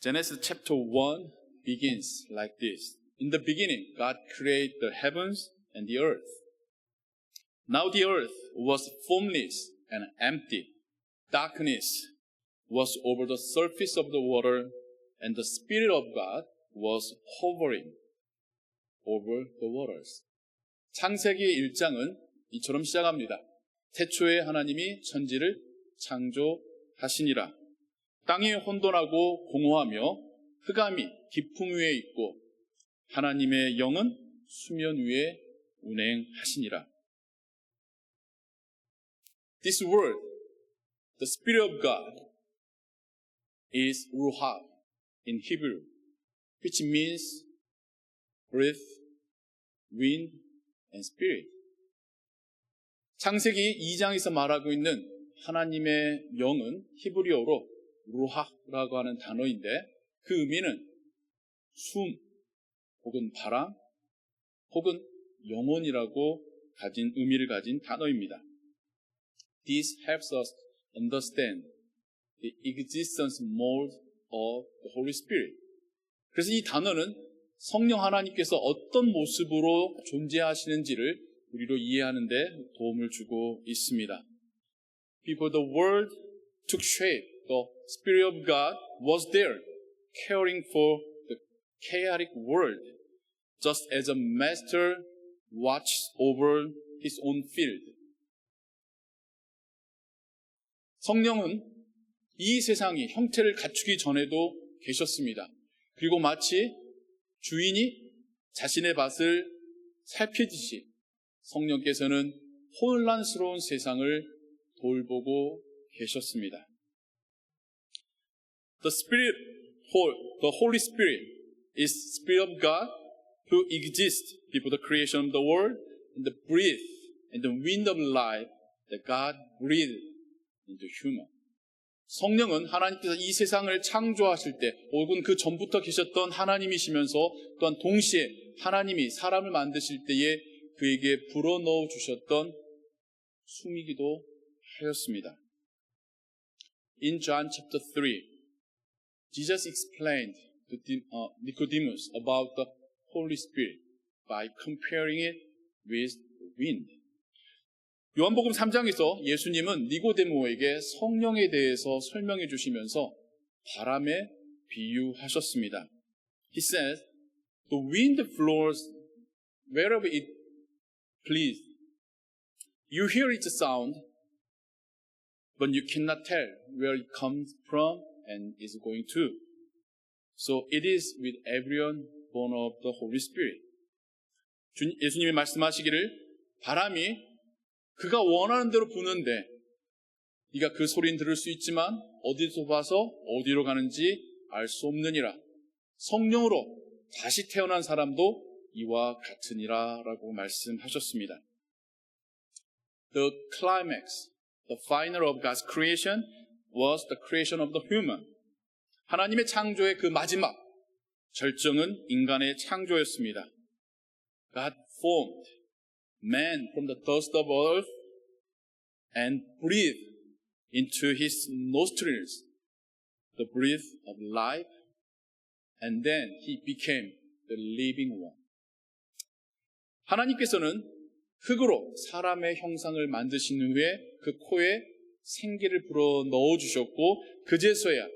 Genesis chapter 1 begins like this. In the beginning, God created the heavens and the earth. Now the earth was formless and empty. Darkness was over the surface of the water, and the Spirit of God was hovering over the waters. 창세기 1장은 이처럼 시작합니다. 태초에 하나님이 천지를 창조하시니라. 땅이 혼돈하고 공허하며 흑암이 깊음 위에 있고 하나님의 영은 수면 위에 운행하시니라. This word, the Spirit of God, is ruach in Hebrew, which means breath, wind, and spirit. 창세기 2장에서 말하고 있는 하나님의 영은 히브리어로 루하라고 하는 단어인데 그 의미는 숨 혹은 바람 혹은 영혼이라고 가진 의미를 가진 단어입니다. This helps us understand the existence mode of the Holy Spirit. 그래서 이 단어는 성령 하나님께서 어떤 모습으로 존재하시는지를 우리로 이해하는 데 도움을 주고 있습니다. Before the world took shape, the Spirit of God was there, caring for the chaotic world, just as a master watches over his own field. 성령은 이 세상이 형태를 갖추기 전에도 계셨습니다. 그리고 마치 주인이 자신의 밭을 살피듯이 성령께서는 혼란스러운 세상을 돌보고 계셨습니다. The Holy Spirit is Spirit of God who exists before the creation of the world and the breath and the wind of life that God breathed into human. 성령은 하나님께서 이 세상을 창조하실 때 혹은 그 전부터 계셨던 하나님이시면서 또한 동시에 하나님이 사람을 만드실 때에 그에게 불어넣어 주셨던 숨이기도 하였습니다. In John chapter 3, Jesus explained to Nicodemus about the Holy Spirit by comparing it with wind. 요한복음 3장에서 예수님은 니고데모에게 성령에 대해서 설명해 주시면서 바람에 비유하셨습니다. He says, the wind blows wherever it pleases. You hear its sound, but you cannot tell where it comes from and is going to. So it is with everyone born of the Holy Spirit. 예수님이 말씀하시기를 바람이 그가 원하는 대로 부는데 네가 그 소리는 들을 수 있지만 어디서 봐서 어디로 가는지 알 수 없느니라. 성령으로 다시 태어난 사람도 이와 같으니라 라고 말씀하셨습니다. The climax, the final of God's creation was the creation of the human. 하나님의 창조의 그 마지막 절정은 인간의 창조였습니다. God formed man from the dust of earth and breathed into his nostrils the breath of life, and then he became the living one. 하나님께서는 흙으로 사람의 형상을 만드신 후에 그 코에 생기를 불어 넣어주셨고 그제서야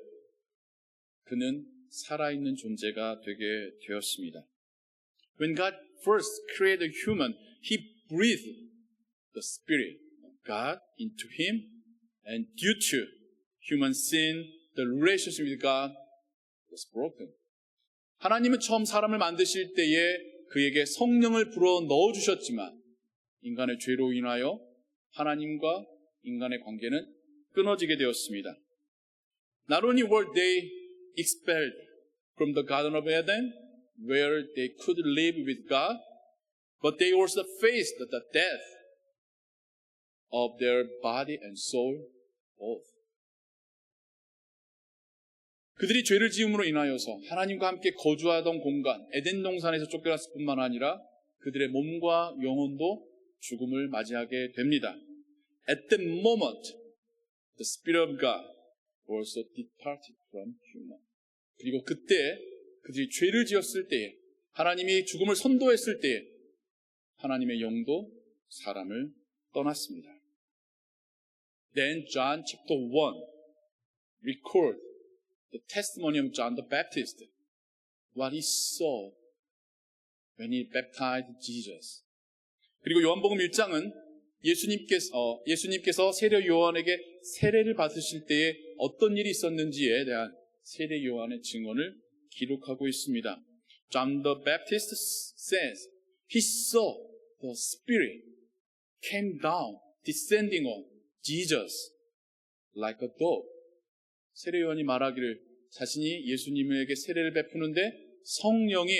그는 살아있는 존재가 되게 되었습니다. When God first created human, He breathed the Spirit of God into him, and due to human sin, the relationship with God was broken. 하나님은 처음 사람을 만드실 때에 그에게 성령을 불어 넣어주셨지만 인간의 죄로 인하여 하나님과 인간의 관계는 끊어지게 되었습니다. Not only were they expelled from the Garden of Eden, where they could live with God, but they also faced the death of their body and soul both. 그들이 죄를 지음으로 인하여서 하나님과 함께 거주하던 공간 에덴 동산에서 쫓겨났을 뿐만 아니라 그들의 몸과 영혼도 죽음을 맞이하게 됩니다. At that moment, the Spirit of God also departed from human. 그리고 그때 그들이 죄를 지었을 때에 하나님이 죽음을 선도했을 때에 하나님의 영도 사람을 떠났습니다. Then John chapter 1 record the testimony of John the Baptist, what he saw when he baptized Jesus. 그리고 요한복음 1장은 예수님께서 세례 요한에게 세례를 받으실 때에 어떤 일이 있었는지에 대한 세례 요한의 증언을 기록하고 있습니다. John the Baptist says he saw the Spirit came down, descending on Jesus like a dove. 세례 요한이 말하기를 자신이 예수님에게 세례를 베푸는데 성령이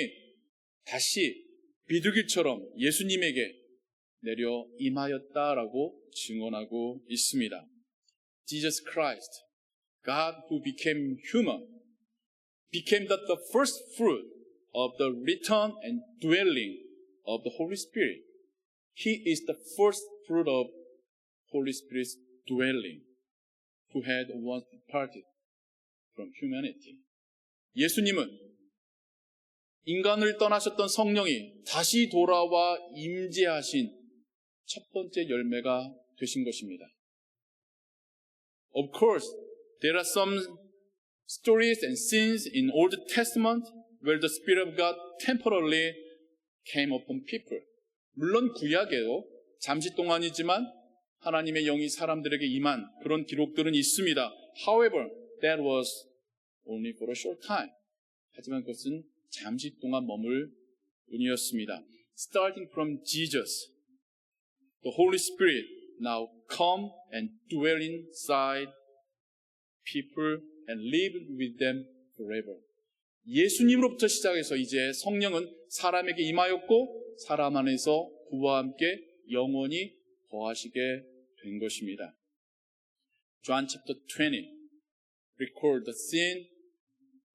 다시 비둘기처럼 예수님에게 내려 임하였다라고 증언하고 있습니다. Jesus Christ, God who became human, became the first fruit of the return and dwelling of the Holy Spirit. He is the first fruit of Holy Spirit's dwelling, who had once departed from humanity. 예수님은 인간을 떠나셨던 성령이 다시 돌아와 임재하신 첫 번째 열매가 되신 것입니다. Of course, there are some stories and scenes in Old Testament where the Spirit of God temporarily came upon people. 물론 구약에도 잠시 동안이지만 하나님의 영이 사람들에게 임한 그런 기록들은 있습니다. However, that was only for a short time. 하지만 그것은 잠시 동안 머물 뿐이었습니다. Starting from Jesus, the Holy Spirit now come and dwell inside people and live with them forever. 예수님으로부터 시작해서 이제 성령은 사람에게 임하였고 사람 안에서 그와 함께 영원히 거하시게 된 것입니다. John chapter 20 record the scene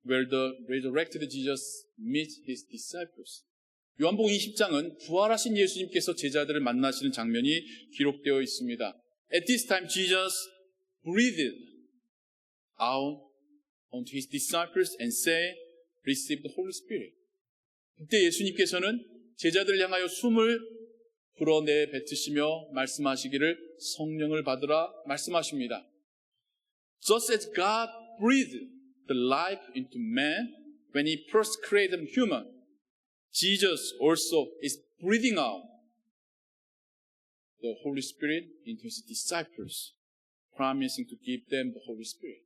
where the resurrected Jesus meets his disciples. 요한복음 20장은 부활하신 예수님께서 제자들을 만나시는 장면이 기록되어 있습니다. At this time Jesus breathed out onto his disciples and said, receive the Holy Spirit. 그때 예수님께서는 제자들을 향하여 숨을 불어내 뱉으시며 말씀하시기를 성령을 받으라 말씀하십니다. Just as God breathed the life into man when he first created human, Jesus also is breathing out the Holy Spirit into his disciples, promising to give them the Holy Spirit.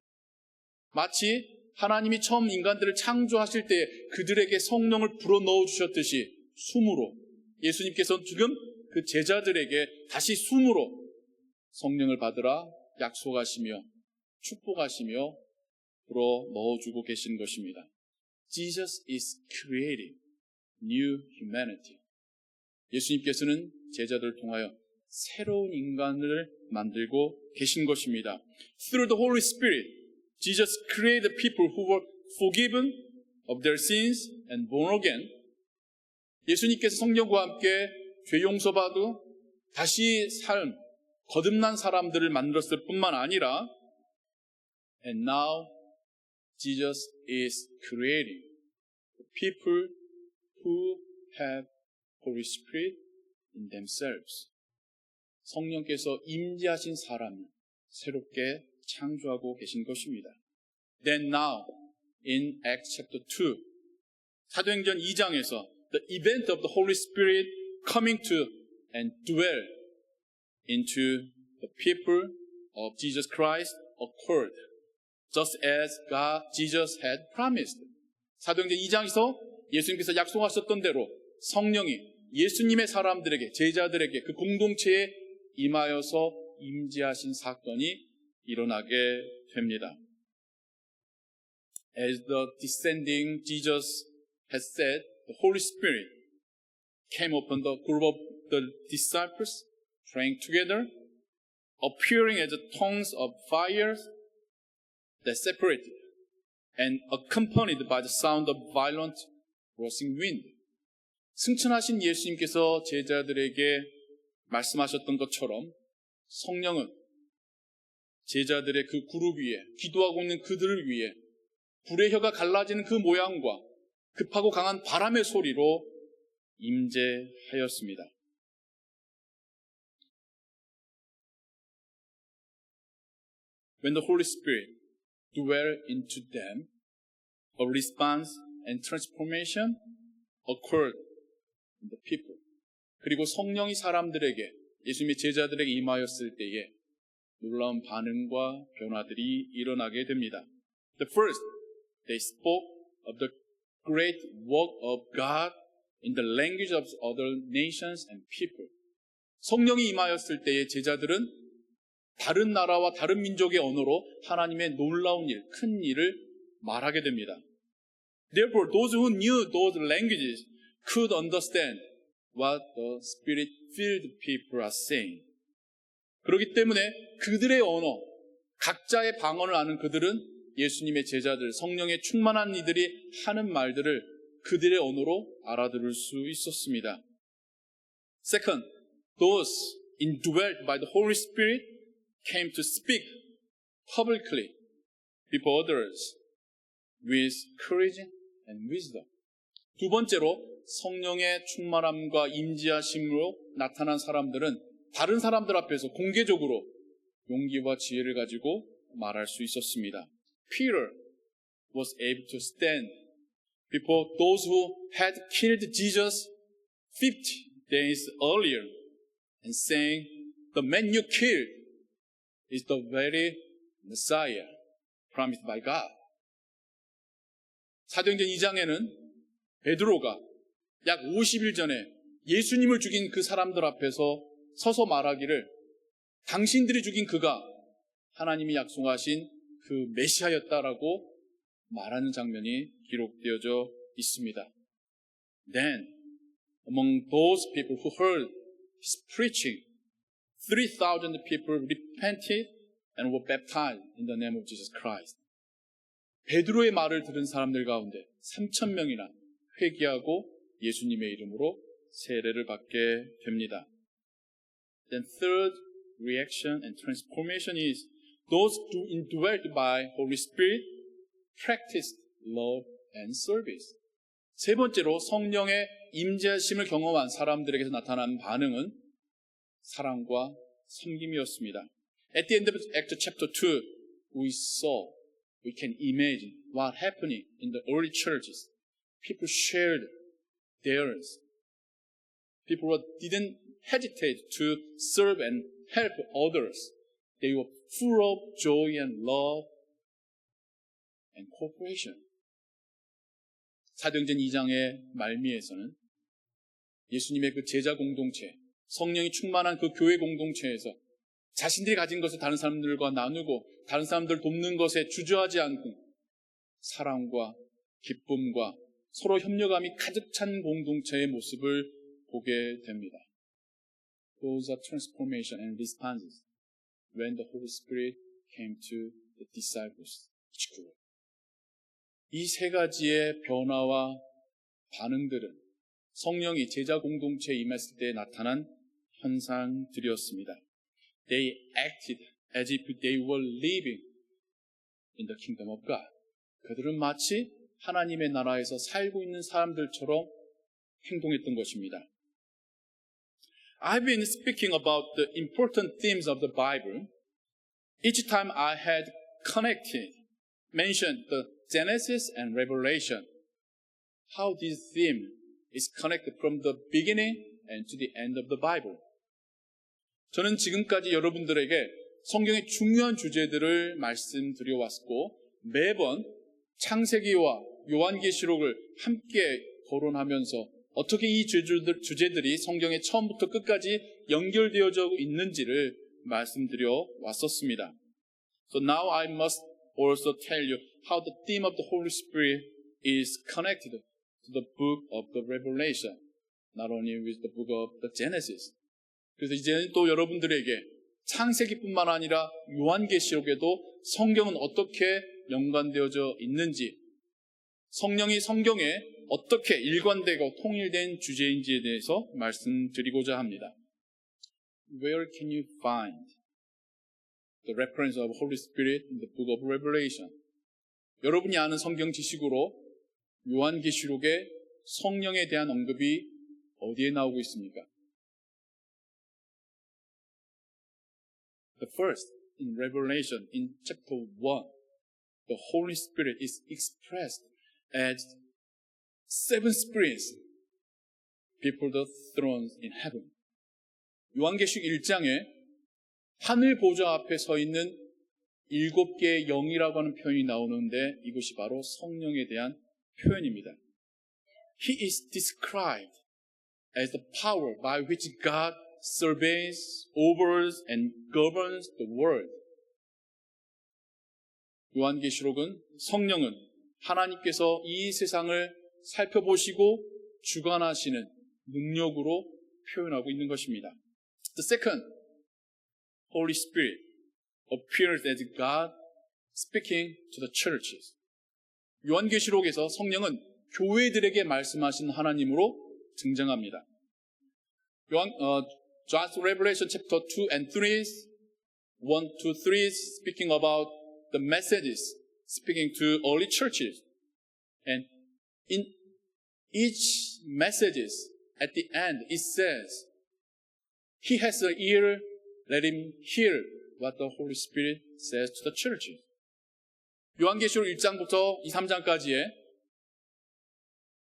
마치 하나님이 처음 인간들을 창조하실 때 그들에게 성령을 불어넣어 주셨듯이 숨으로 예수님께서는 지금 그 제자들에게 다시 숨으로 성령을 받으라 약속하시며 축복하시며 불어 넣어주고 계시는 것입니다. Jesus is creating new humanity. 예수님께서는 제자들을 통하여 새로운 인간을 만들고 계신 것입니다. Through the Holy Spirit, Jesus created people who were forgiven of their sins and born again. 예수님께서 성령과 함께 죄 용서받고 다시 거듭난 사람들을 만들었을 뿐만 아니라 And now Jesus is creating people who have Holy Spirit in themselves. 성령께서 임재하신 사람을 새롭게 창조하고 계신 것입니다. Then now in Acts chapter 2 사도행전 2장에서 the event of the Holy Spirit coming to and dwell into the people of Jesus Christ occurred, just as Jesus had promised. 사도행전 2장에서 예수님께서 약속하셨던 대로 성령이 예수님의 사람들에게, 제자들에게 그 공동체에 임하여서 임재하신 사건이 일어나게 됩니다. As the descending Jesus has said, the Holy Spirit came upon the group of the disciples praying together, appearing as tongues of fire that separated and accompanied by the sound of violent rushing wind. 승천하신 예수님께서 제자들에게 말씀하셨던 것처럼 성령은 제자들의 그 그룹 위에 기도하고 있는 그들을 위해 불의 혀가 갈라지는 그 모양과 급하고 강한 바람의 소리로 임재하였습니다. When the Holy Spirit dwelt into them, a response and transformation occurred in the people. 그리고 성령이 사람들에게, 예수님의 제자들에게 임하였을 때에 놀라운 반응과 변화들이 일어나게 됩니다. The first, they spoke of the great work of God in the language of other nations and people. 성령이 임하였을 때에 제자들은 다른 나라와 다른 민족의 언어로 하나님의 놀라운 일, 큰 일을 말하게 됩니다. Therefore, those who knew those languages could understand what the Spirit-filled people are saying. 그렇기 때문에 그들의 언어, 각자의 방언을 아는 그들은 예수님의 제자들, 성령에 충만한 이들이 하는 말들을 그들의 언어로 알아들을 수 있었습니다. Second, those indwelt by the Holy Spirit came to speak publicly before others with courage and wisdom. 두 번째로 성령의 충만함과 임재하심으로 나타난 사람들은 다른 사람들 앞에서 공개적으로 용기와 지혜를 가지고 말할 수 있었습니다. Peter was able to stand before those who had killed Jesus 50 days earlier and saying, "The man you killed is the very Messiah promised by God." 사도행전 2장에는 베드로가 약 50일 전에 예수님을 죽인 그 사람들 앞에서 서서 말하기를 당신들이 죽인 그가 하나님이 약속하신 그 메시아였다라고 말하는 장면이 기록되어져 있습니다. Then, among those people who heard his preaching, 3,000 people repented and were baptized in the name of Jesus Christ. 베드로의 말을 들은 사람들 가운데 3,000명이나 회개하고 예수님의 이름으로 세례를 받게 됩니다. Then third reaction and transformation is those who indwelt by Holy Spirit practiced love and service. 세 번째로 성령의 임재하심을 경험한 사람들에게서 나타난 반응은 사랑과 섬김이었습니다. At the end of Acts chapter 2, we can imagine what happening in the early churches. People shared theirs. People didn't hesitate to serve and help others. They were full of joy and love and cooperation. 사도행전 2장의 말미에서는 예수님의 그 제자 공동체, 성령이 충만한 그 교회 공동체에서 자신들이 가진 것을 다른 사람들과 나누고 다른 사람들 돕는 것에 주저하지 않고 사랑과 기쁨과 서로 협력함이 가득 찬 공동체의 모습을 보게 됩니다. Those are transformation and responses when the Holy Spirit came to the disciples. 이 세 가지의 변화와 반응들은 성령이 제자 공동체에 임했을 때 나타난 현상들이었습니다. They acted as if they were living in the kingdom of God. 그들은 마치 하나님의 나라에서 살고 있는 사람들처럼 행동했던 것입니다. I've been speaking about the important themes of the Bible. Each time I had mentioned the Genesis and Revelation, how this theme is connected from the beginning and to the end of the Bible. 저는 지금까지 여러분들에게 성경의 중요한 주제들을 말씀드려왔고 매번 창세기와 요한계시록을 함께 거론하면서 어떻게 이 주제들이 성경의 처음부터 끝까지 연결되어져 있는지를 말씀드려 왔었습니다. So now I must also tell you how the theme of the Holy Spirit is connected to the book of the Revelation, not only with the book of the Genesis. 그래서 이제는 또 여러분들에게 창세기뿐만 아니라 요한계시록에도 성경은 어떻게 연관되어져 있는지, 성령이 성경에 어떻게 일관되고 통일된 주제인지에 대해서 말씀드리고자 합니다. Where can you find the reference of Holy Spirit in the book of Revelation? 여러분이 아는 성경 지식으로 요한계시록에 성령에 대한 언급이 어디에 나오고 있습니까? The first, in Revelation, in chapter 1, the Holy Spirit is expressed as seven spirits before the throne in heaven. 요한계시록 1장에 하늘 보좌 앞에 서 있는 7개의 영이라고 하는 표현이 나오는데 이것이 바로 성령에 대한 표현입니다. He is described as the power by which God surveys, oversees, and governs the world. 요한계시록은 성령은 하나님께서 이 세상을 살펴보시고 주관하시는 능력으로 표현하고 있는 것입니다. The second, Holy Spirit appears as God speaking to the churches. 요한계시록에서 성령은 교회들에게 말씀하시는 하나님으로 등장합니다. John's Revelation chapter 2 and 3, 1 to 3 speaking about the messages speaking to early churches. And in each messages at the end it says, He has an ear, let him hear what the Holy Spirit says to the churches. 요한계시록 1장부터 2, 3장까지의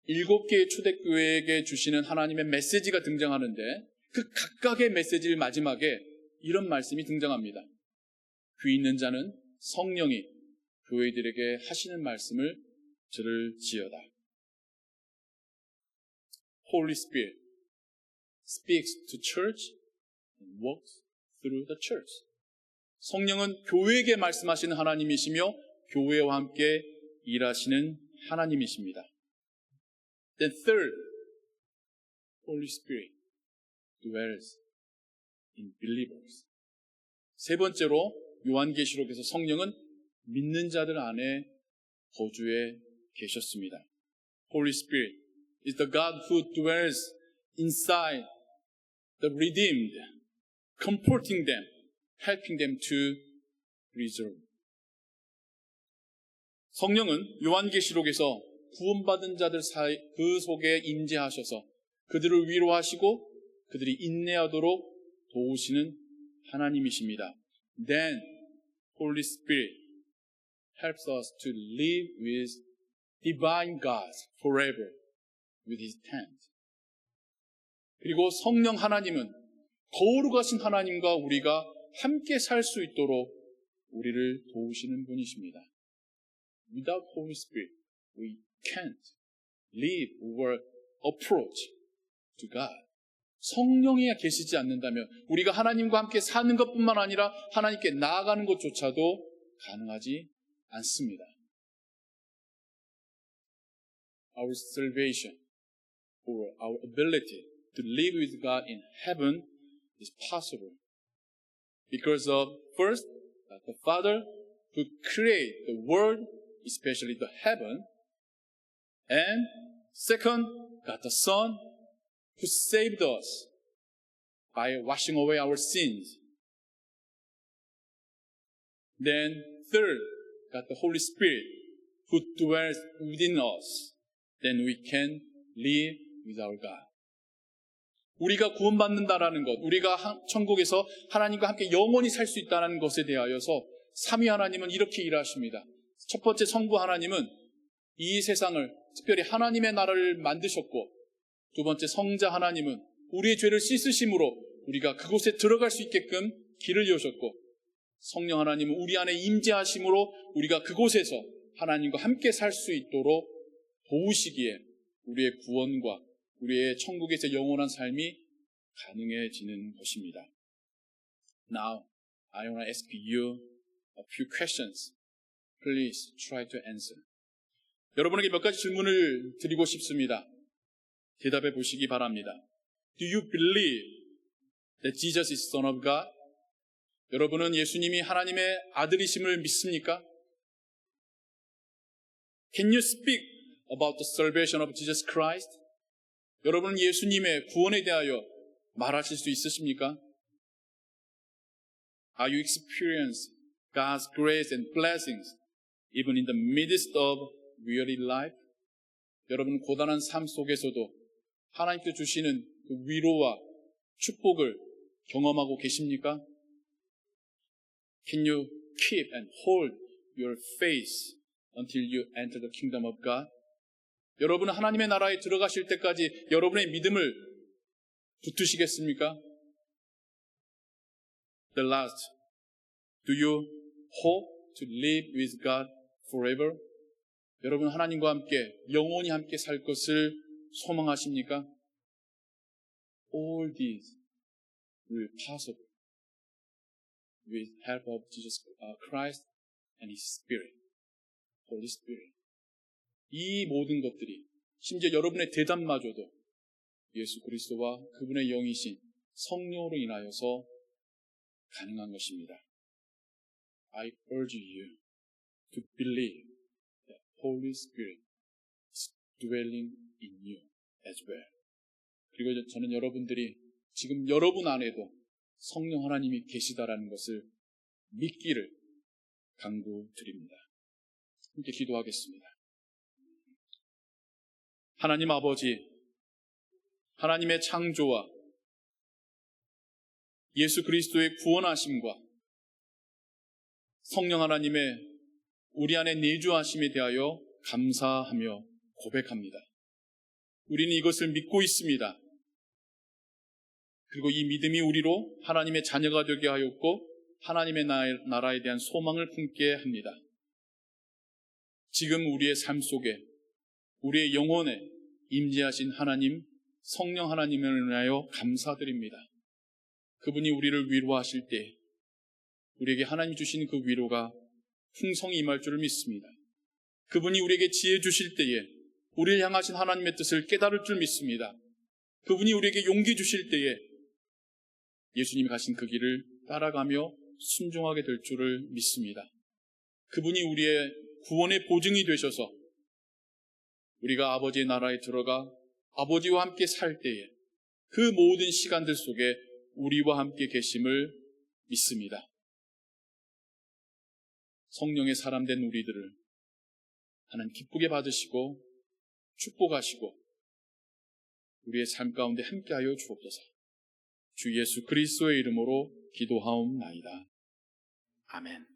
7개의 초대교회에게 주시는 하나님의 메시지가 등장하는데 그 각각의 메시지를 마지막에 이런 말씀이 등장합니다. 귀 있는 자는 성령이 교회들에게 하시는 말씀을 들을지어다. Holy Spirit speaks to church and works through the church. 성령은 교회에게 말씀하시는 하나님이시며 교회와 함께 일하시는 하나님이십니다. Then third, Holy Spirit dwells in believers. 세 번째로 요한계시록에서 성령은 믿는 자들 안에 거주해 계셨습니다. Holy Spirit is the God who dwells inside the redeemed, comforting them, helping them to resolve. 성령은 요한계시록에서 구원받은 자들 사이 그 속에 임재하셔서 그들을 위로하시고 그들이 인내하도록 도우시는 하나님이십니다. Then Holy Spirit helps us to live with divine God forever with His hand. 그리고 성령 하나님은 거룩하신 하나님과 우리가 함께 살 수 있도록 우리를 도우시는 분이십니다. Without Holy Spirit, we can't live or approach to God. 성령이 계시지 않는다면 우리가 하나님과 함께 사는 것뿐만 아니라 하나님께 나아가는 것조차도 가능하지 않습니다. Our salvation or our ability to live with God in heaven is possible because of first, the Father who created the world, especially the heaven, and second, God the Son who saved us by washing away our sins. Then third, God the Holy Spirit who dwells within us. Then we can live with our God. 우리가 구원받는다라는 것, 우리가 천국에서 하나님과 함께 영원히 살 수 있다는 것에 대하여서 삼위 하나님은 이렇게 일하십니다. 첫 번째 성부 하나님은 이 세상을 특별히 하나님의 나라를 만드셨고, 두 번째 성자 하나님은 우리의 죄를 씻으심으로 우리가 그곳에 들어갈 수 있게끔 길을 여셨고, 성령 하나님은 우리 안에 임재하심으로 우리가 그곳에서 하나님과 함께 살 수 있도록 도우시기에 우리의 구원과 우리의 천국에서 영원한 삶이 가능해지는 것입니다. Now, I want to ask you a few questions. Please try to answer. 여러분에게 몇 가지 질문을 드리고 싶습니다. 대답해 보시기 바랍니다. Do you believe that Jesus is Son of God? 여러분은 예수님이 하나님의 아들이심을 믿습니까? Can you speak about the salvation of Jesus Christ? 여러분은 예수님의 구원에 대하여 말하실 수 있으십니까? Are you experience God's grace and blessings even in the midst of weary life, 여러분 고단한 삶 속에서도 하나님께 주시는 그 위로와 축복을 경험하고 계십니까? Can you keep and hold your faith until you enter the kingdom of God? 여러분은 하나님의 나라에 들어가실 때까지 여러분의 믿음을 붙드시겠습니까? The last, do you hope to live with God forever? 여러분 하나님과 함께 영원히 함께 살 것을 소망하십니까? All these will possible with help of Jesus Christ and His Spirit, Holy Spirit. 이 모든 것들이 심지어 여러분의 대답마저도 예수 그리스도와 그분의 영이신 성령으로 인하여서 가능한 것입니다. I urge you to believe that Holy Spirit is dwelling in you as well. 그리고 저는 여러분들이 지금 여러분 안에도 성령 하나님이 계시다라는 것을 믿기를 간구드립니다. 함께 기도하겠습니다. 하나님 아버지, 하나님의 창조와 예수 그리스도의 구원하심과 성령 하나님의 우리 안에 내주하심에 대하여 감사하며 고백합니다. 우리는 이것을 믿고 있습니다. 그리고 이 믿음이 우리로 하나님의 자녀가 되게 하였고 하나님의 나라에 대한 소망을 품게 합니다. 지금 우리의 삶 속에 우리의 영혼에 임재하신 하나님, 성령 하나님을 인하여 감사드립니다. 그분이 우리를 위로하실 때 우리에게 하나님 주신 그 위로가 풍성히 임할 줄을 믿습니다. 그분이 우리에게 지혜 주실 때에 우리를 향하신 하나님의 뜻을 깨달을 줄 믿습니다. 그분이 우리에게 용기 주실 때에 예수님이 가신 그 길을 따라가며 순종하게 될 줄을 믿습니다. 그분이 우리의 구원의 보증이 되셔서 우리가 아버지의 나라에 들어가 아버지와 함께 살 때에 그 모든 시간들 속에 우리와 함께 계심을 믿습니다. 성령의 사람 된 우리들을 하나님 기쁘게 받으시고 축복하시고 우리의 삶 가운데 함께하여 주옵소서. 주 예수 그리스도의 이름으로 기도하옵나이다. 아멘.